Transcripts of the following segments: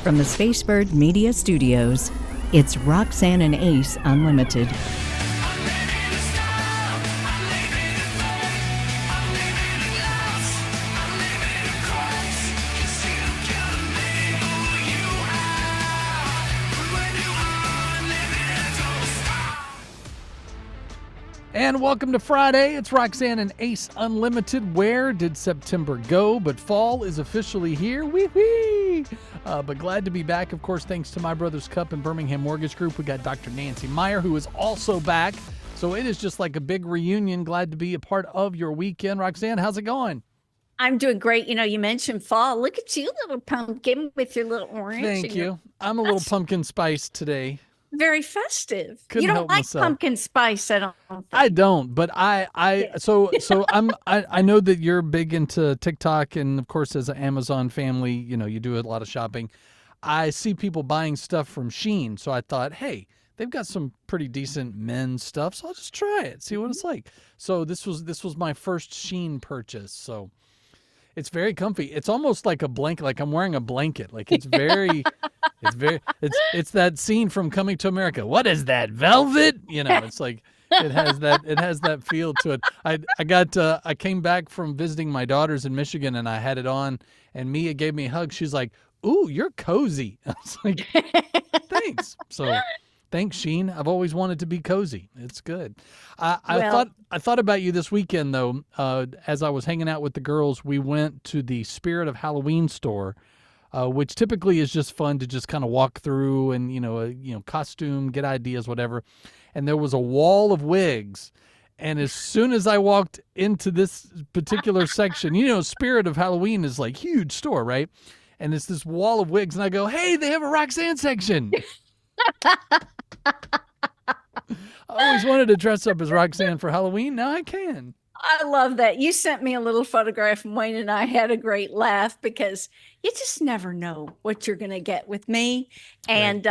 From the Spacebird Media Studios, it's Roxanne and Ace Unlimited. And welcome to Friday. It's Roxanne and Ace Unlimited. Where did September go? But fall is officially here. Wee-wee! But glad to be back, of course, thanks to My Brother's Cup and Birmingham Mortgage Group. We got Dr. Nancy Meyer, who is also back. So it is just like a big reunion. Glad to be a part of your weekend. Roxanne, how's it going? I'm doing great. You know, you mentioned fall. Look at you, little pumpkin, with your little orange. Thank you. I'm a little pumpkin spice today. Very festive. Couldn't you don't help like myself. pumpkin spice, I don't think. I don't, but I know that you're big into TikTok, and of course, as an Amazon family, you know, you do a lot of shopping. I see people buying stuff from Shein, so I thought, hey, they've got some pretty decent men's stuff, so I'll just try it, see what it's like. So this was my first Shein purchase, so it's very comfy. It's almost like a blanket, like I'm wearing a blanket. Like it's that scene from Coming to America. What is that, velvet? You know, it's like it has that feel to it. I came back from visiting my daughters in Michigan, and I had it on, and Mia gave me a hug. She's like, "Ooh, you're cozy." I was like, "Thanks." So thanks, Shein. I've always wanted to be cozy. It's good. I thought about you this weekend, though. As I was hanging out with the girls, we went to the Spirit of Halloween store, which typically is just fun to just kind of walk through and, costume, get ideas, whatever. And there was a wall of wigs. And as soon as I walked into this particular section, Spirit of Halloween is like huge store, right? And it's this wall of wigs. And I go, hey, they have a Roxanne section. I always wanted to dress up as Roxanne for Halloween. Now I can. I love that. You sent me a little photograph, and Wayne and I had a great laugh because you just never know what you're going to get with me. And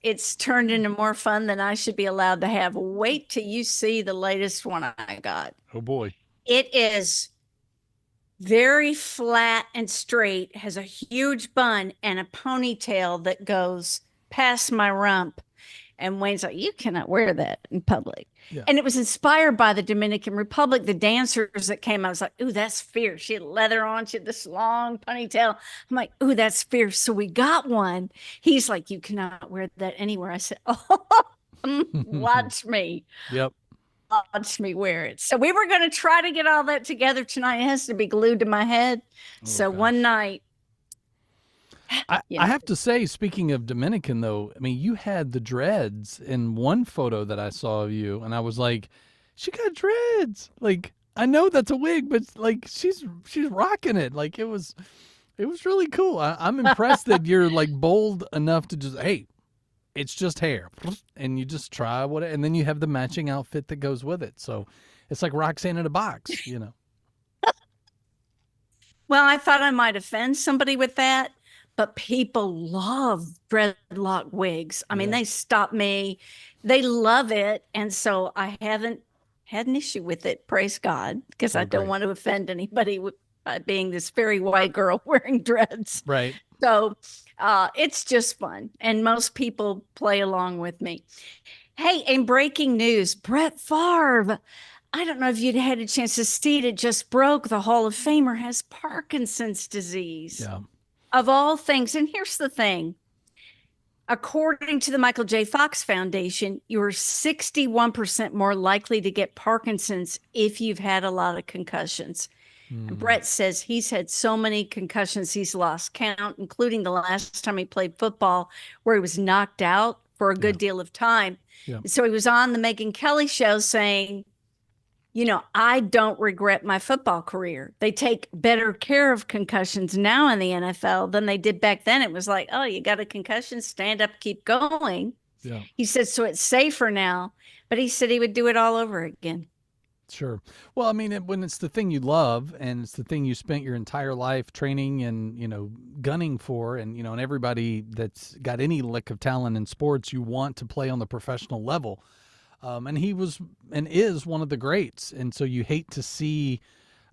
it's turned into more fun than I should be allowed to have. Wait till you see the latest one I got. Oh, boy. It is very flat and straight, has a huge bun and a ponytail that goes past my rump. And Wayne's like, you cannot wear that in public. Yeah. And it was inspired by the Dominican Republic. The dancers that came, I was like, ooh, that's fierce. She had leather on. She had this long ponytail. I'm like, ooh, that's fierce. So we got one. He's like, you cannot wear that anywhere. I said, oh, watch me. Yep. Watch me wear it. So we were going to try to get all that together tonight. It has to be glued to my head. So gosh. One night, I have to say, speaking of Dominican, though, I mean, you had the dreads in one photo that I saw of you, and I was like, she got dreads. Like, I know that's a wig, but like, she's rocking it. Like, it was really cool. I'm impressed that you're like bold enough to just, hey, it's just hair, and you just try and then you have the matching outfit that goes with it. So it's like Roxanne in a box, Well, I thought I might offend somebody with that. But people love dreadlock wigs. I mean, they stop me. They love it. And so I haven't had an issue with it, praise God, because I don't want to offend anybody by being this very white girl wearing dreads. Right. So it's just fun. And most people play along with me. Hey, in breaking news, Brett Favre, I don't know if you'd had a chance to see it. It just broke. The Hall of Famer has Parkinson's disease. Yeah. Of all things, and here's the thing, according to the Michael J. Fox Foundation, you're 61% more likely to get Parkinson's if you've had a lot of concussions. And Brett says he's had so many concussions, he's lost count, including the last time he played football, where he was knocked out for a good deal of time. Yeah. So he was on the Megyn Kelly show saying, I don't regret my football career. They take better care of concussions now in the NFL than they did back then. It was like, oh, you got a concussion, stand up, keep going. Yeah. He said, so it's safer now. But he said he would do it all over again. Sure. Well, I mean, when it's the thing you love and it's the thing you spent your entire life training and, gunning for, and, and everybody that's got any lick of talent in sports, you want to play on the professional level. And he was and is one of the greats. And so you hate to see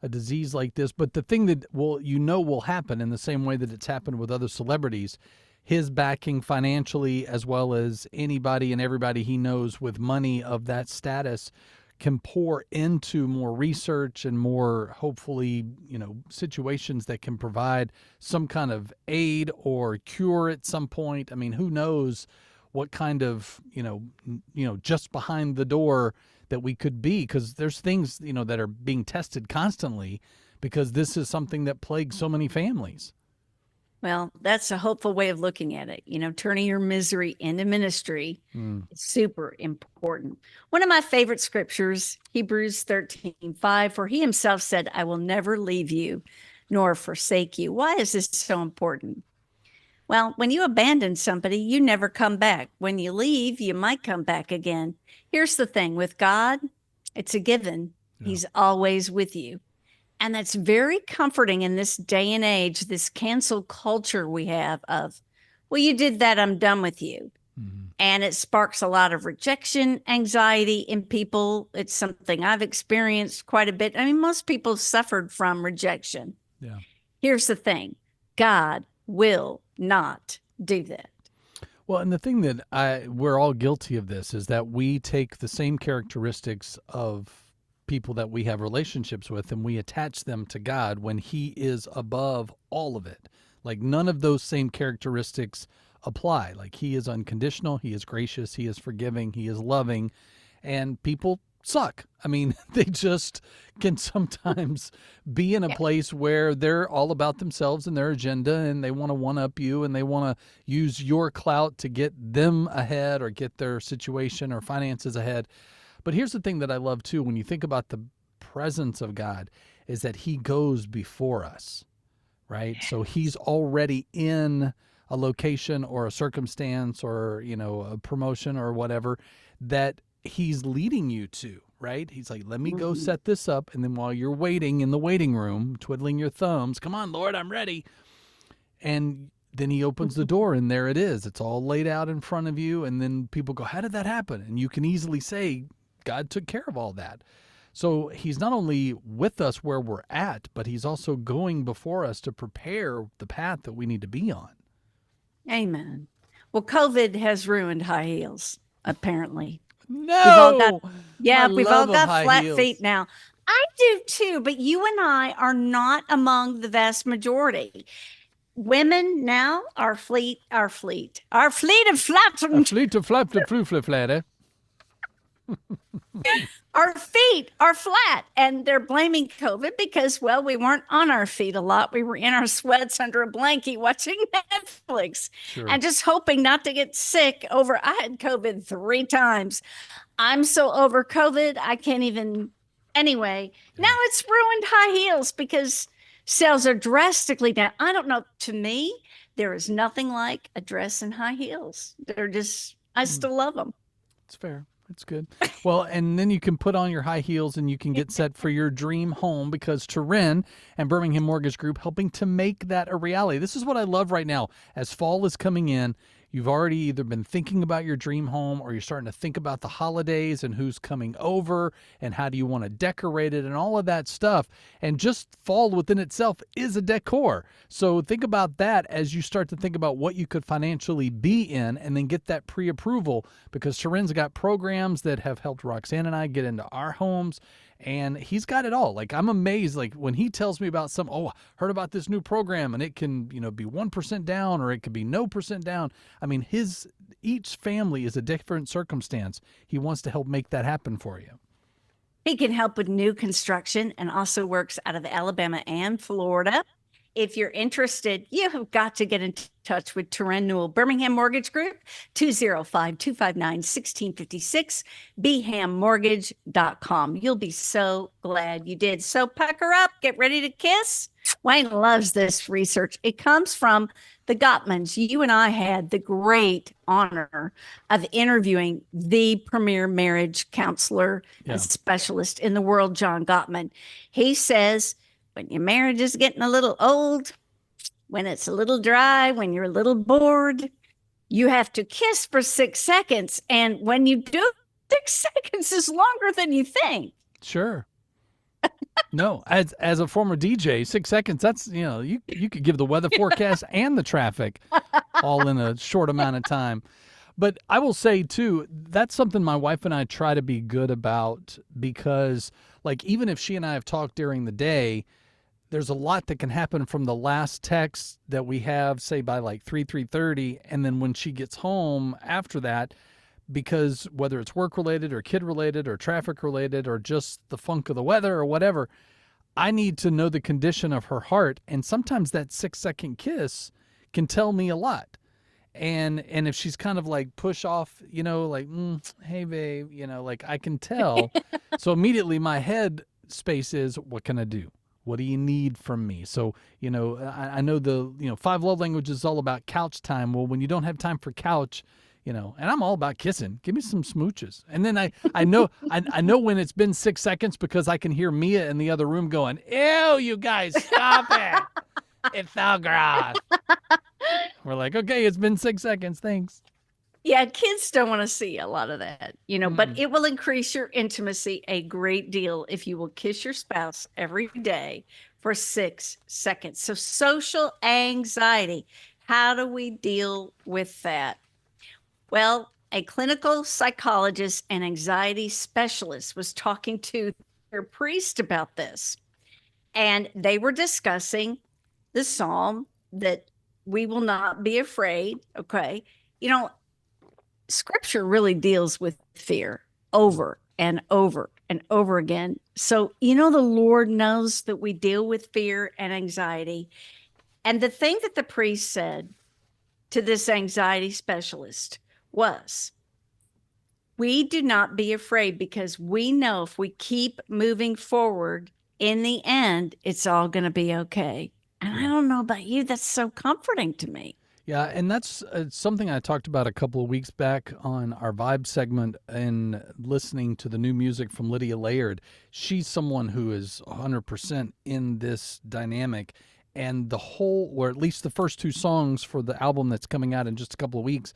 a disease like this. But the thing that will happen in the same way that it's happened with other celebrities, his backing financially, as well as anybody and everybody he knows with money of that status, can pour into more research and more, hopefully, situations that can provide some kind of aid or cure at some point. I mean, who knows what kind of, just behind the door that we could be, because there's things, that are being tested constantly, because this is something that plagues so many families. Well, that's a hopeful way of looking at it. Turning your misery into ministry is super important. One of my favorite scriptures, Hebrews 13:5, for he himself said, I will never leave you nor forsake you. Why is this so important? Well, when you abandon somebody, you never come back. When you leave, you might come back again. Here's the thing with God, it's a given. Yeah. He's always with you. And that's very comforting in this day and age, this cancel culture we have of, well, you did that, I'm done with you. Mm-hmm. And it sparks a lot of rejection, anxiety in people. It's something I've experienced quite a bit. I mean, most people suffered from rejection. Yeah. Here's the thing. God will not do that. Well, and the thing that we're all guilty of this is that we take the same characteristics of people that we have relationships with and we attach them to God when he is above all of it. Like none of those same characteristics apply. Like he is unconditional, he is gracious, he is forgiving, he is loving, and people suck. I mean, they just can sometimes be in a place where they're all about themselves and their agenda, and they want to one-up you, and they want to use your clout to get them ahead or get their situation or finances ahead. But here's the thing that I love too, when you think about the presence of God, is that he goes before us, right? So he's already in a location or a circumstance or, a promotion or whatever that he's leading you to, right? He's like, let me go set this up. And then while you're waiting in the waiting room, twiddling your thumbs, come on, Lord, I'm ready. And then he opens the door and there it is. It's all laid out in front of you. And then people go, how did that happen? And you can easily say, God took care of all that. So he's not only with us where we're at, but he's also going before us to prepare the path that we need to be on. Amen. Well, COVID has ruined high heels, apparently. No. We've all got flat feet now. I do too, but you and I are not among the vast majority. Women now our fleet of flattened. A fleet of flat. Our feet are flat, and they're blaming COVID because, well, we weren't on our feet a lot. We were in our sweats under a blanket watching Netflix and just hoping not to get sick I had COVID 3 times. I'm so over COVID. I can't even. Anyway, now it's ruined high heels because sales are drastically down. I don't know. To me, there is nothing like a dress in high heels. They're just, I still love them. It's fair. It's good. Well, and then you can put on your high heels and you can get set for your dream home, because Turin and Birmingham Mortgage Group helping to make that a reality. This is what I love right now. As fall is coming in, you've already either been thinking about your dream home or you're starting to think about the holidays and who's coming over and how do you want to decorate it and all of that stuff. And just fall within itself is a decor. So think about that as you start to think about what you could financially be in, and then get that pre-approval, because Turin's got programs that have helped Roxanne and I get into our homes. And he's got it all. Like, I'm amazed. Like, when he tells me about heard about this new program and it can, be 1% down or it could be no percent down. I mean, each family is a different circumstance. He wants to help make that happen for you. He can help with new construction and also works out of Alabama and Florida. If you're interested, you have got to get in touch with Turin Newell Birmingham Mortgage Group, 205-259-1656, bhammortgage.com. You'll be so glad you did. So pucker up, get ready to kiss. Wayne loves this research. It comes from the Gottmans. You and I had the great honor of interviewing the premier marriage counselor and specialist in the world, John Gottman. He says, when your marriage is getting a little old, when it's a little dry, when you're a little bored, you have to kiss for 6 seconds. And when you do, 6 seconds is longer than you think. Sure. No, as a former DJ, 6 seconds, that's, you could give the weather forecast and the traffic all in a short amount of time. But I will say too, that's something my wife and I try to be good about, because like even if she and I have talked during the day, there's a lot that can happen from the last text that we have, say by like 3:30, and then when she gets home after that, because whether it's work related or kid related or traffic related or just the funk of the weather or whatever, I need to know the condition of her heart. And sometimes that 6-second kiss can tell me a lot. And if she's kind of like push off, like, hey babe, like I can tell. So immediately my head space is, what can I do? What do you need from me? So, I know the, 5 love languages is all about couch time. Well, when you don't have time for couch, and I'm all about kissing, give me some smooches. And then I know, I know when it's been 6 seconds, because I can hear Mia in the other room going, ew, you guys, stop it. It's so gross. We're like, okay, it's been 6 seconds. Thanks. Yeah, kids don't want to see a lot of that, but it will increase your intimacy a great deal if you will kiss your spouse every day for 6 seconds. So social anxiety, how do we deal with that? Well, a clinical psychologist and anxiety specialist was talking to their priest about this, and they were discussing the psalm that we will not be afraid. Okay. Scripture really deals with fear over and over and over again. So, the Lord knows that we deal with fear and anxiety. And the thing that the priest said to this anxiety specialist was, we do not be afraid, because we know if we keep moving forward, in the end, it's all going to be okay. And I don't know about you, that's so comforting to me. Yeah, and that's something I talked about a couple of weeks back on our Vibe segment, and listening to the new music from Lydia Laird. She's someone who is 100% in this dynamic, and the whole, or at least the first 2 songs for the album that's coming out in just a couple of weeks,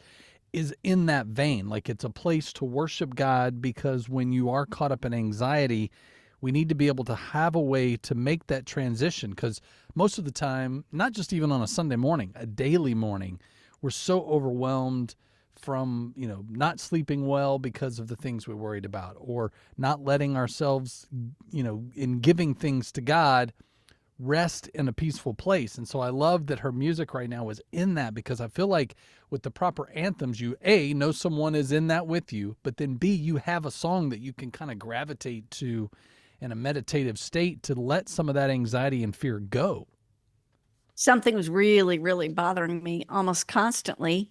is in that vein. Like, it's a place to worship God, because when you are caught up in anxiety, we need to be able to have a way to make that transition, because most of the time, not just even on a Sunday morning, a daily morning, we're so overwhelmed from, not sleeping well because of the things we're worried about, or not letting ourselves, in giving things to God, rest in a peaceful place. And so I love that her music right now is in that, because I feel like with the proper anthems, you A, know someone is in that with you, but then B, you have a song that you can kind of gravitate to in a meditative state to let some of that anxiety and fear go. Something was really, really bothering me almost constantly.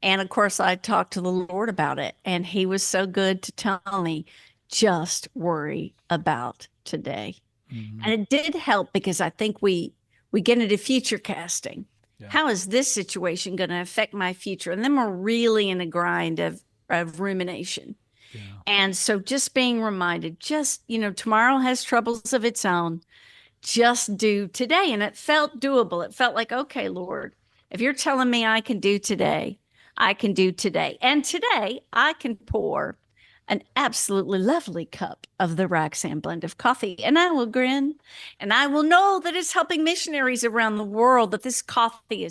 And of course, I talked to the Lord about it, and he was so good to tell me, just worry about today. Mm-hmm. And it did help, because I think we get into future casting. Yeah. How is this situation going to affect my future? And then we're really in a grind of rumination. Yeah. And so just being reminded, tomorrow has troubles of its own. Just do today. And it felt doable. It felt like, okay, Lord, if you're telling me I can do today, I can do today. And today I can pour an absolutely lovely cup of the Roxanne blend of coffee, and I will grin, and I will know that it's helping missionaries around the world, that this coffee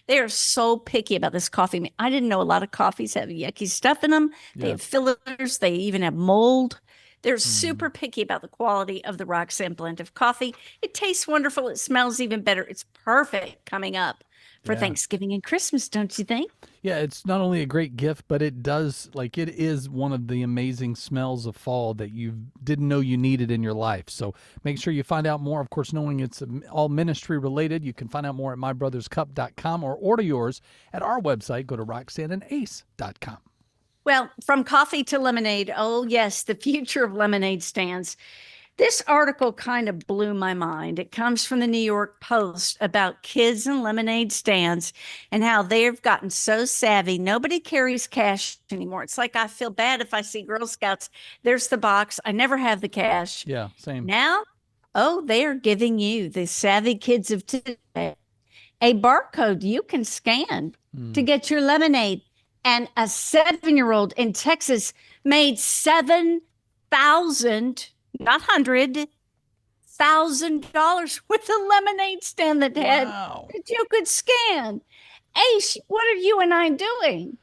they are so picky about this coffee. I didn't know a lot of coffees have yucky stuff in them. They have fillers. They even have mold. They're super picky about the quality of the Roxanne blend of coffee. It tastes wonderful. It smells even better. It's perfect coming up for Thanksgiving and Christmas, don't you think? Yeah, it's not only a great gift, but it is one of the amazing smells of fall that you didn't know you needed in your life. So make sure you find out more. Of course, knowing it's all ministry related, you can find out more at mybrotherscup.com, or order yours at our website. Go to roxanneandace.com. Well, from coffee to lemonade. Oh, yes, the future of lemonade stands. This article kind of blew my mind. It comes from the New York Post about kids and lemonade stands and how they've gotten so savvy. Nobody carries cash anymore. It's like, I feel bad if I see Girl Scouts. There's the box. I never have the cash. Yeah, same. Now, they are giving you, the savvy kids of today, a barcode you can scan to get your lemonade. And a 7-year-old in Texas made 7,000, not $100,000 with a lemonade stand that you could scan. Ace, what are you and I doing?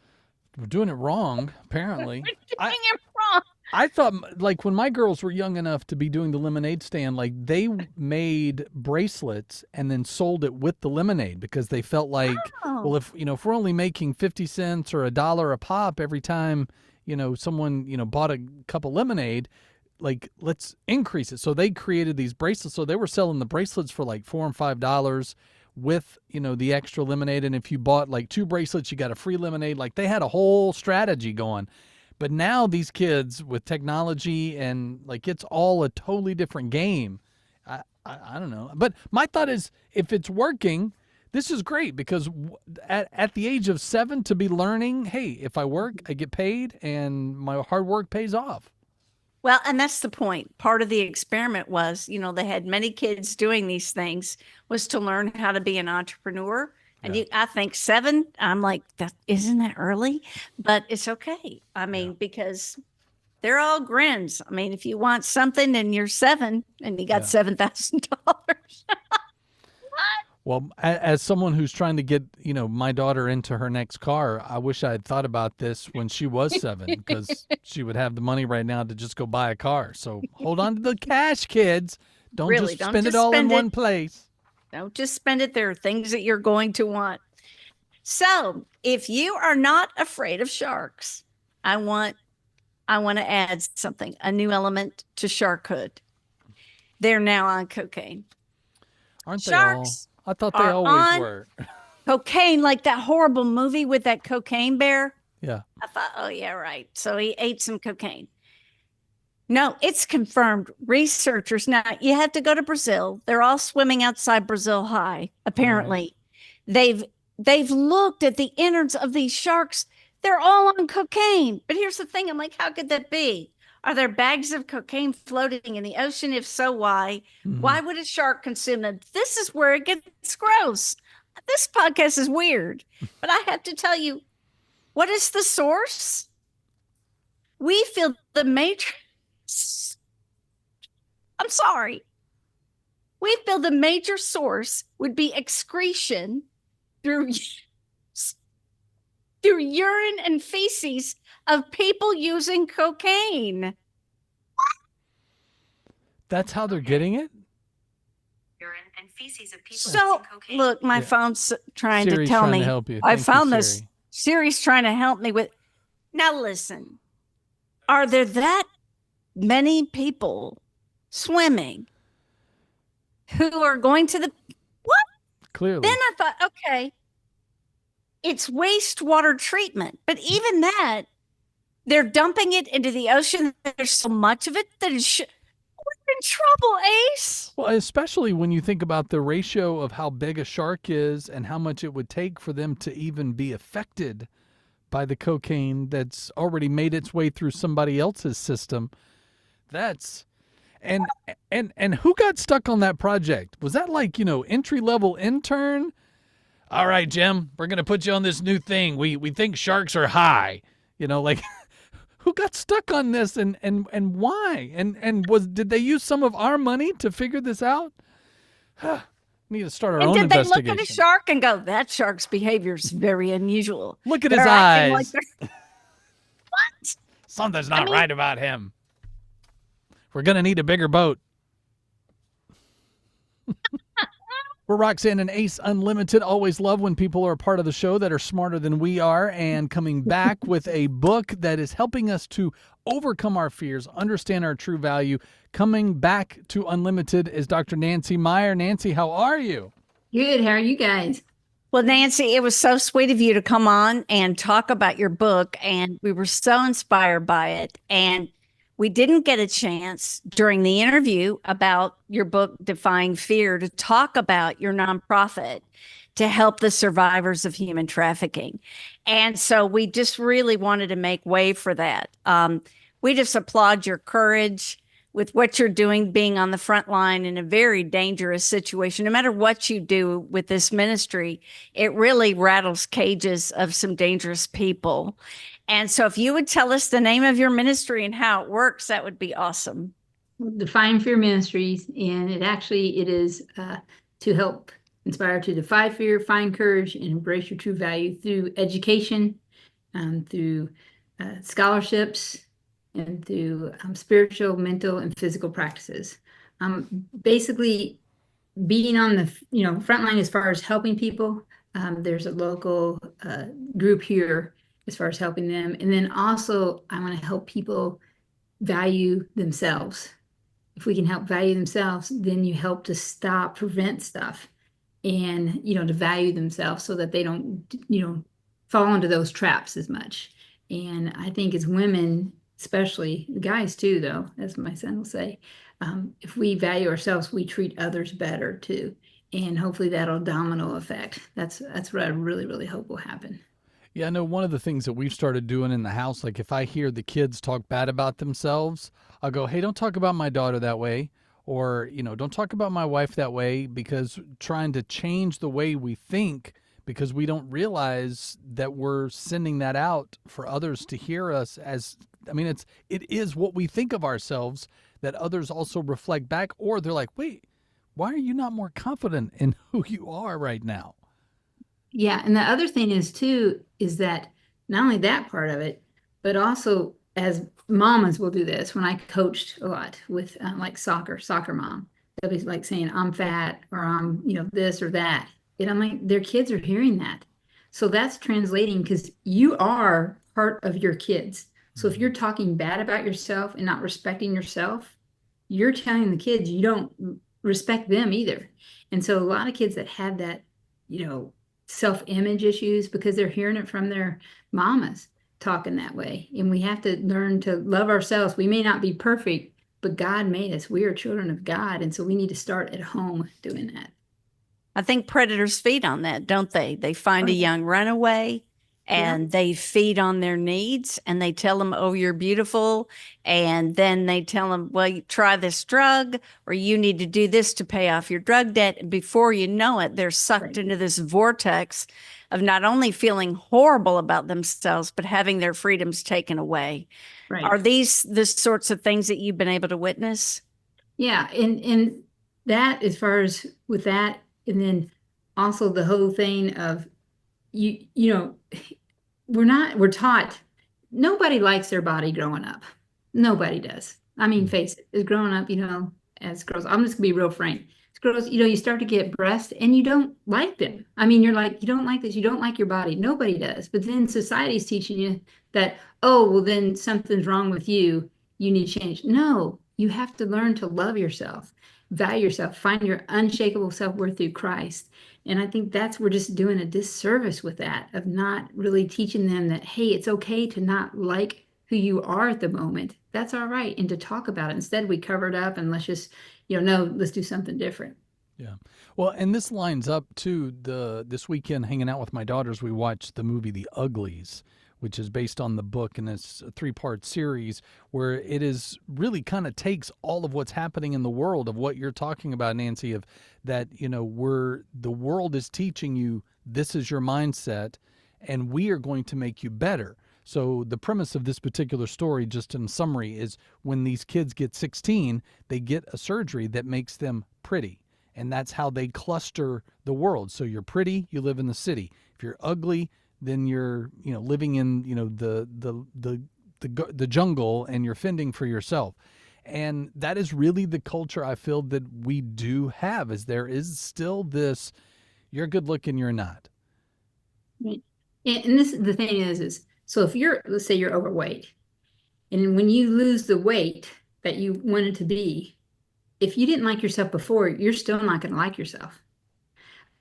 We're doing it wrong, apparently. We're doing it wrong. I thought, like, when my girls were young enough to be doing the lemonade stand, like, they made bracelets and then sold it with the lemonade because they felt like, well, Oh, if we're only making 50 cents or $1 a pop every time, someone, bought a cup of lemonade, like, let's increase it. So they created these bracelets. So they were selling the bracelets for like $4 and $5 with, the extra lemonade. And if you bought like 2 bracelets, you got a free lemonade. Like, they had a whole strategy going. But now these kids with technology and like it's all a totally different game. I don't know. But my thought is if it's working, this is great because at the age of 7 to be learning, hey, if I work, I get paid and my hard work pays off. well, and that's the point. Part of the experiment was, they had many kids doing these things was to learn how to be an entrepreneur. And Yeah. I think 7, I'm like, that isn't that early? But it's okay. I mean, because they're all grins. I mean, if you want something and you're 7 and you got Yeah. $7,000. Well, as someone who's trying to get, my daughter into her next car, I wish I had thought about this when she was 7 because she would have the money right now to just go buy a car. So hold on to the cash, kids. Don't Really, just don't spend it just all in spend one it. place. Don't just spend it. There are things that you're going to want. So if you are not afraid of sharks, I want to add something, a new element to sharkhood. They're now on cocaine. Aren't they all? Sharks I thought they are always on were. cocaine, like that horrible movie with that cocaine bear. Yeah. I thought, oh yeah, right. So he ate some cocaine. No, it's confirmed. Researchers now, you have to go to Brazil. They're all swimming outside Brazil High. Apparently, they've looked at the innards of these sharks. They're all on cocaine. But here's the thing: I'm like, how could that be? Are there bags of cocaine floating in the ocean? If so, why? Mhm. Why would a shark consume them? This is where it gets gross. This podcast is weird, but I have to tell you, what is the source? We feel the matrix. I'm sorry. We feel the major source would be excretion through urine and feces of people using cocaine. That's how they're getting it? Urine and feces of people So, using cocaine. look, my Yeah. phone's trying Siri's to tell trying me. to help you. I Thank you, found this. Siri. Siri's trying to help me with. Now, listen. Are there that many people swimming who are going to the. What? Clearly. Then I thought, okay, it's wastewater treatment. But even that, they're dumping it into the ocean. There's so much of it that we're in trouble, Ace. Well, especially when you think about the ratio of how big a shark is and how much it would take for them to even be affected by the cocaine that's already made its way through somebody else's system. That's and who got stuck on that project? Was that like, entry-level intern? All right, Jim, we're going to put you on this new thing. We think sharks are high. Like who got stuck on this and why? And did they use some of our money to figure this out? Need to start our And own did they look investigation. at a shark and go, that shark's behavior is very unusual? Look at his They're acting eyes. like what? Something's not mean- right about him. We're going to need a bigger boat. We're Roxanne and Ace Unlimited. Always love when people are a part of the show that are smarter than we are, and coming back with a book that is helping us to overcome our fears, understand our true value. Coming back to Unlimited is Dr. Nancy Meyer. Nancy, how are you? Good. How are you guys? Well, Nancy, it was so sweet of you to come on and talk about your book, and we were so inspired by it. And we didn't get a chance during the interview about your book, Defying Fear, to talk about your nonprofit to help the survivors of human trafficking. And so we just really wanted to make way for that. We just applaud your courage with what you're doing, being on the front line in a very dangerous situation. No matter what you do with this ministry, it really rattles cages of some dangerous people. And so if you would tell us the name of your ministry and how it works, that would be awesome. Defying Fear Ministries, and it is to help inspired to defy fear, find courage, and embrace your true value through education, through scholarships, and through spiritual, mental, and physical practices. Basically, being on the front line as far as helping people. There's a local group here as far as helping them, and then also I want to help people value themselves. If we can help value themselves, then you help to prevent stuff, and to value themselves so that they don't fall into those traps as much. And I think as women, especially the guys too, though, as my son will say, if we value ourselves, we treat others better too. And hopefully that'll domino effect. That's what I really, really hope will happen. Yeah, I know one of the things that we've started doing in the house, like if I hear the kids talk bad about themselves, I'll go, hey, don't talk about my daughter that way. Or, don't talk about my wife that way, because trying to change the way we think, because we don't realize that we're sending that out for others to hear us as, it is what we think of ourselves that others also reflect back, or they're like, wait, why are you not more confident in who you are right now? Yeah, and the other thing is too, is that not only that part of it, but also as mamas will do this. When I coached a lot with like soccer mom, they'll be like saying, I'm fat, or I'm, this or that. And I'm like, their kids are hearing that. So that's translating, because you are part of your kids. So if you're talking bad about yourself and not respecting yourself, you're telling the kids you don't respect them either. And so a lot of kids that have that, self-image issues, because they're hearing it from their mamas talking that way. And we have to learn to love ourselves. We may not be perfect, but God made us. We are children of God. And so we need to start at home doing that. I think predators feed on that, don't they? They find a young runaway and they feed on their needs, and they tell them, oh, you're beautiful. And then they tell them, well, you try this drug, or you need to do this to pay off your drug debt. And before you know it, they're sucked into this vortex of not only feeling horrible about themselves, but having their freedoms taken away. Right. Are these the sorts of things that you've been able to witness? Yeah. And that, as far as with that, and then also the whole thing of, we're taught nobody likes their body growing up. Nobody does. I mean, face it, as growing up, as girls, I'm just gonna be real frank. As girls, you start to get breasts and you don't like them. I mean, you're like, you don't like this, you don't like your body. Nobody does. But then society's teaching you that, oh, well, then something's wrong with you. You need change. No, you have to learn to love yourself, value yourself, find your unshakable self-worth through Christ. And I think we're just doing a disservice with that, of not really teaching them that, hey, it's okay to not like who you are at the moment. That's all right. And to talk about it. Instead, we cover it up and let's just, no, let's do something different. Yeah. Well, and this lines up to this weekend hanging out with my daughters, we watched the movie The Uglies, which is based on the book, and it's a 3-part series where it is really kind of takes all of what's happening in the world of what you're talking about, Nancy, of that, the world is teaching you this is your mindset and we are going to make you better. So the premise of this particular story, just in summary, is when these kids get 16, they get a surgery that makes them pretty. And that's how they cluster the world. So you're pretty, you live in the city. If you're ugly, then you're, living in, the jungle, and you're fending for yourself. And that is really the culture I feel that we do have, is there is still this, you're good looking, you're not. Right. And the thing is, so if let's say you're overweight, and when you lose the weight that you wanted to be, if you didn't like yourself before, you're still not going to like yourself.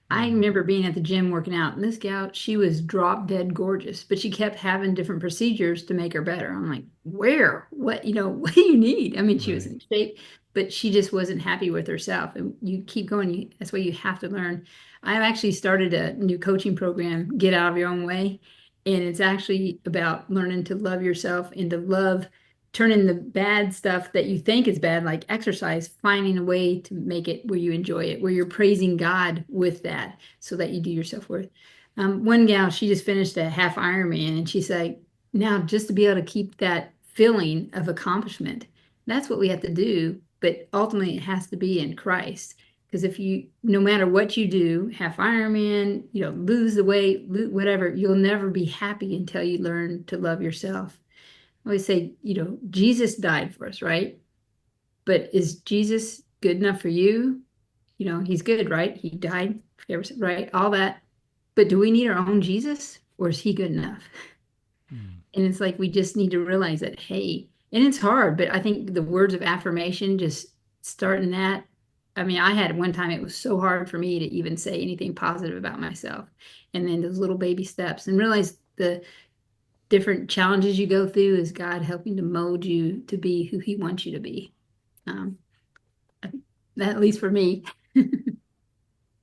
I remember being at the gym working out, and this gal, she was drop dead gorgeous, but she kept having different procedures to make her better. I'm like, where? What, what do you need? I mean, she was in shape, but she just wasn't happy with herself. And you keep going. That's why you have to learn. I've actually started a new coaching program, Get Out of Your Own Way. And it's actually about learning to love yourself and to love turning the bad stuff that you think is bad, like exercise, finding a way to make it where you enjoy it, where you're praising God with that, so that you do your self-worth. One gal, she just finished a half Ironman, and she's like, now just to be able to keep that feeling of accomplishment, that's what we have to do. But ultimately, it has to be in Christ. Because if you, no matter what you do, half Ironman, lose the weight, whatever, you'll never be happy until you learn to love yourself. I always say, Jesus died for us, right? But is Jesus good enough for you? He's good, right? He died, right? All that. But do we need our own Jesus, or is he good enough? And it's like, we just need to realize that, hey, and it's hard, but I think the words of affirmation, just starting that. I mean, I had one time, it was so hard for me to even say anything positive about myself. And then those little baby steps, and realize the different challenges you go through is God helping to mold you to be who he wants you to be. That, at least for me.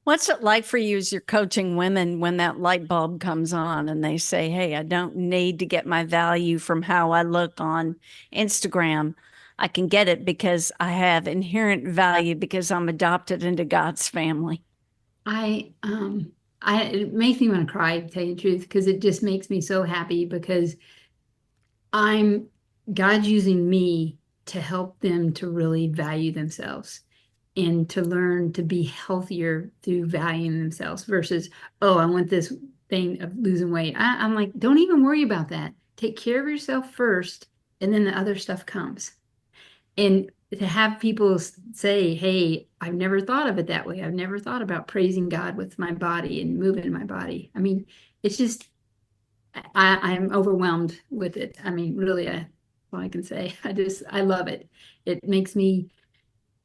What's it like for you as you're coaching women when that light bulb comes on and they say, hey, I don't need to get my value from how I look on Instagram. I can get it because I have inherent value because I'm adopted into God's family. It makes me want to cry, to tell you the truth, because it just makes me so happy, because God's using me to help them to really value themselves and to learn to be healthier through valuing themselves versus, oh, I want this thing of losing weight. I'm like, don't even worry about that. Take care of yourself first, and then the other stuff comes. And to have people say, hey, I've never thought of it that way. I've never thought about praising God with my body and moving my body. I mean, it's just, I'm overwhelmed with it. I mean, really, all I can say. I love it. It makes me,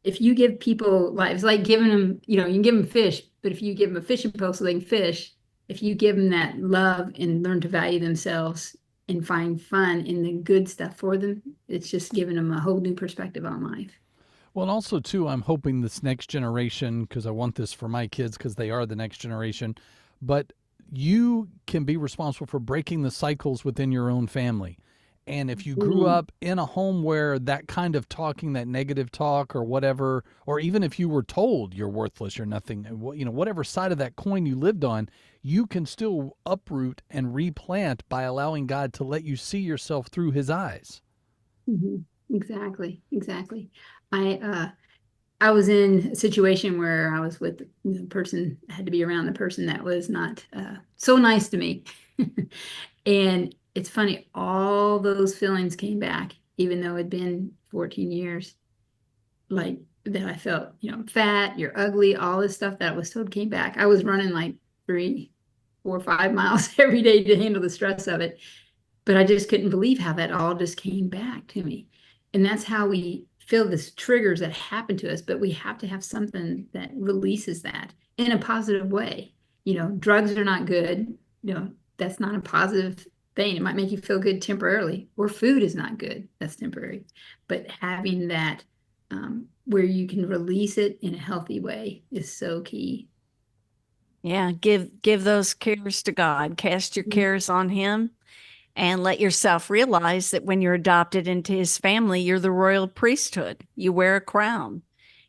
if you give people, like, it's like giving them, you can give them fish, but if you give them a fishing pole so they can fish, if you give them that love and learn to value themselves and find fun in the good stuff for them, it's just giving them a whole new perspective on life. Well, and also, too, I'm hoping this next generation, because I want this for my kids because they are the next generation, but you can be responsible for breaking the cycles within your own family. And if you grew up in a home where that kind of talking, that negative talk or whatever, or even if you were told you're worthless, you're nothing, whatever side of that coin you lived on, you can still uproot and replant by allowing God to let you see yourself through his eyes. Mm-hmm. Exactly. I was in a situation where I was with the person, had to be around the person that was not so nice to me. And it's funny, all those feelings came back, even though it'd been 14 years, like that I felt, fat, you're ugly, all this stuff that was told came back. I was running like 3, 4, 5 miles every day to handle the stress of it. But I just couldn't believe how that all just came back to me. And that's how we feel this triggers that happen to us, but we have to have something that releases that in a positive way. Drugs are not good. That's not a positive thing. It might make you feel good temporarily, or food is not good. That's temporary. But having that where you can release it in a healthy way is so key. Yeah, give those cares to God. Cast your cares on him. And let yourself realize that when you're adopted into his family, you're the royal priesthood. You wear a crown.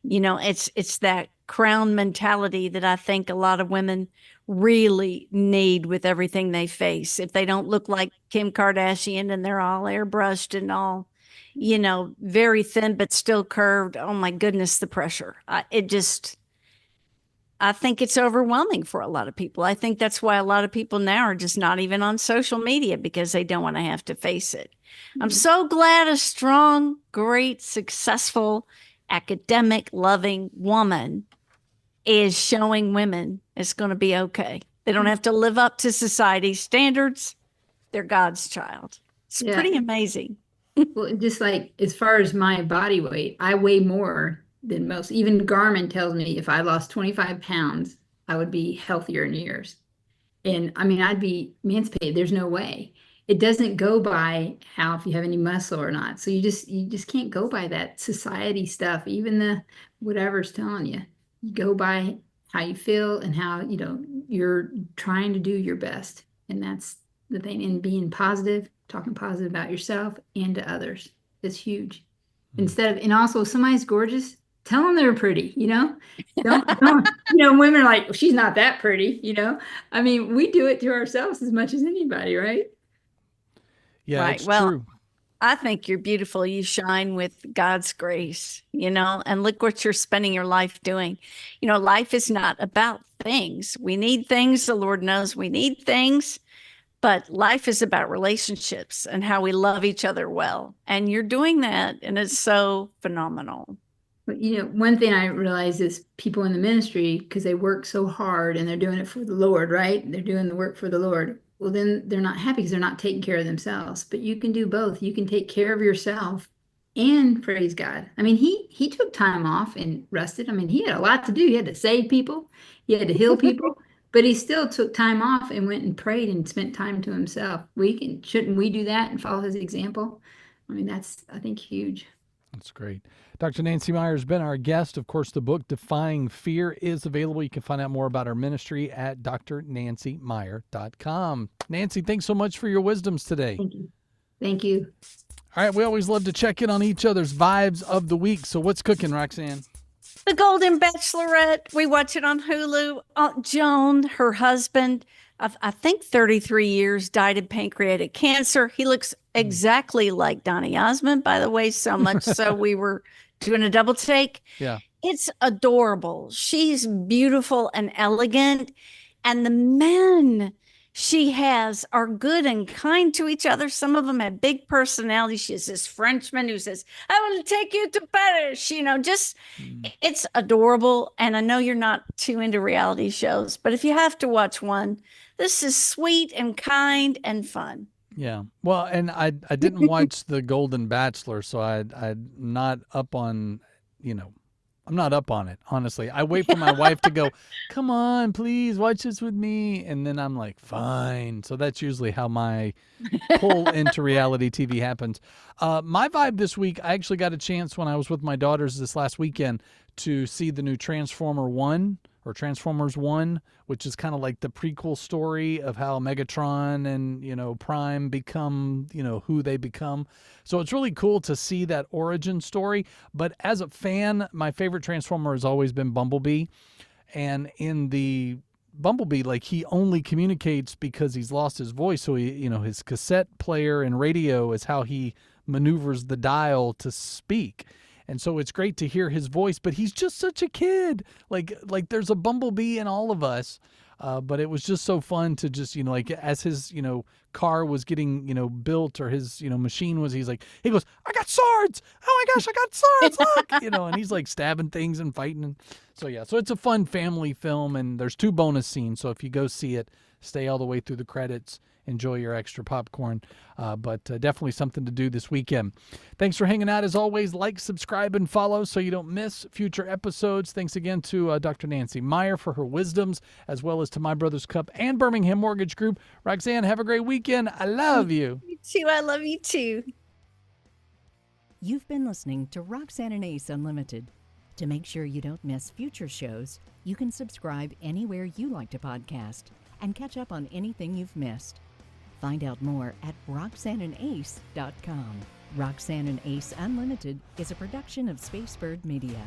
It's that crown mentality that I think a lot of women really need with everything they face. If they don't look like Kim Kardashian and they're all airbrushed and all, very thin but still curved, oh my goodness, the pressure. I think it's overwhelming for a lot of people. I think that's why a lot of people now are just not even on social media, because they don't want to have to face it. I'm so glad a strong, great, successful, academic, loving woman is showing women it's going to be okay. They don't have to live up to society's standards. They're God's child. It's pretty amazing. Well, just like as far as my body weight, I weigh more than most. Even Garmin tells me if I lost 25 pounds, I would be healthier in years. And I mean, I'd be emancipated. There's no way. It doesn't go by how, if you have any muscle or not. So you just can't go by that society stuff, even the whatever's telling you. You go by how you feel and how, you're trying to do your best. And that's the thing. And being positive, talking positive about yourself and to others is huge. And also, if somebody's gorgeous, tell them they're pretty, don't women are like, well, she's not that pretty, I mean, we do it to ourselves as much as anybody, right? Yeah, Right. it's Well, true. I think you're beautiful. You shine with God's grace, and look what you're spending your life doing. Life is not about things. We need things. The Lord knows we need things, but life is about relationships and how we love each other well. And you're doing that, and it's so phenomenal. But one thing I realize is people in the ministry, because they work so hard and they're doing it for the Lord, right? They're doing the work for the Lord. Well, then they're not happy because they're not taking care of themselves. But you can do both. You can take care of yourself and praise God. I mean, he took time off and rested. I mean, he had a lot to do. He had to save people. He had to heal people. But he still took time off and went and prayed and spent time to himself. Shouldn't we do that and follow his example? I mean, that's, I think, huge. That's great. Dr. Nancy Meyer has been our guest. Of course, the book Defying Fear is available. You can find out more about our ministry at drnancymeyer.com. Nancy, thanks so much for your wisdoms today. Thank you. Thank you. All right, we always love to check in on each other's vibes of the week. So what's cooking, Roxanne? The Golden Bachelorette. We watch it on Hulu. Joan, her husband, I think 33 years, died of pancreatic cancer. He looks exactly like Donny Osmond, by the way, so much so we were doing a double take. Yeah. It's adorable. She's beautiful and elegant. And the men she has are good and kind to each other. Some of them have big personalities. She has this Frenchman who says, I will take you to Paris. It's adorable. And I know you're not too into reality shows, but if you have to watch one, this is sweet and kind and fun. Yeah. Well, and I didn't watch The Golden Bachelor, so I'm not up on, I'm not up on it, honestly. I wait for my wife to go, come on, please watch this with me. And then I'm like, fine. So that's usually how my pull into reality TV happens. My vibe this week, I actually got a chance when I was with my daughters this last weekend to see the new Transformers 1, which is kind of like the prequel story of how Megatron and, Prime become, who they become. So it's really cool to see that origin story. But as a fan, my favorite Transformer has always been Bumblebee. And in the Bumblebee, he only communicates because he's lost his voice. So his cassette player and radio is how he maneuvers the dial to speak. And so it's great to hear his voice, but he's just such a kid. Like there's a Bumblebee in all of us. But it was just so fun to just, as his, car was getting, built, or his, machine was, he goes, I got swords. Oh my gosh, I got swords. Look, and he's stabbing things and fighting. And so, yeah, so it's a fun family film, and there's 2 bonus scenes. So if you go see it, stay all the way through the credits. Enjoy your extra popcorn, but definitely something to do this weekend. Thanks for hanging out. As always, like, subscribe, and follow so you don't miss future episodes. Thanks again to Dr. Nancy Meyer for her wisdoms, as well as to My Brother's Cup and Birmingham Mortgage Group. Roxanne, have a great weekend. I love you. You too. I love you too. You've been listening to Roxanne and Ace Unlimited. To make sure you don't miss future shows, you can subscribe anywhere you like to podcast and catch up on anything you've missed. Find out more at RoxanneandAce.com. Roxanne and Ace Unlimited is a production of Spacebird Media.